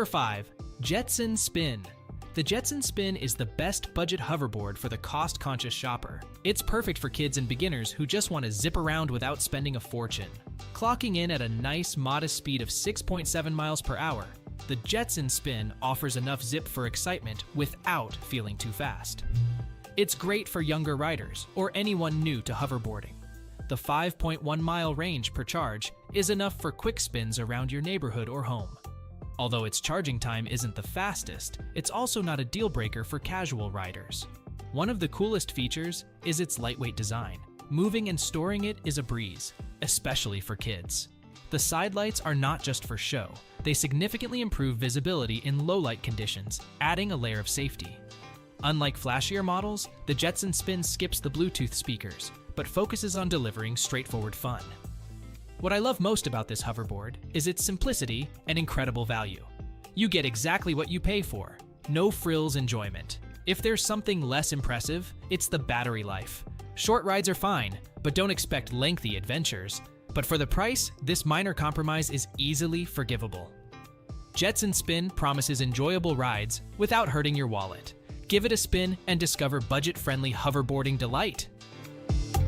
Number 5. Jetson Spin. The Jetson Spin is the best budget hoverboard for the cost-conscious shopper. It's perfect for kids and beginners who just want to zip around without spending a fortune. Clocking in at a nice, modest speed of 6.7 miles per hour, the Jetson Spin offers enough zip for excitement without feeling too fast. It's great for younger riders or anyone new to hoverboarding. The 5.1-mile range per charge is enough for quick spins around your neighborhood or home. Although its charging time isn't the fastest, it's also not a deal breaker for casual riders. One of the coolest features is its lightweight design. Moving and storing it is a breeze, especially for kids. The side lights are not just for show. They significantly improve visibility in low-light conditions, adding a layer of safety. Unlike flashier models, the Jetson Spin skips the Bluetooth speakers, but focuses on delivering straightforward fun. What I love most about this hoverboard is its simplicity and incredible value. You get exactly what you pay for. No frills enjoyment. If there's something less impressive, it's the battery life. Short rides are fine, but don't expect lengthy adventures. But for the price, this minor compromise is easily forgivable. Jetson Spin promises enjoyable rides without hurting your wallet. Give it a spin and discover budget-friendly hoverboarding delight.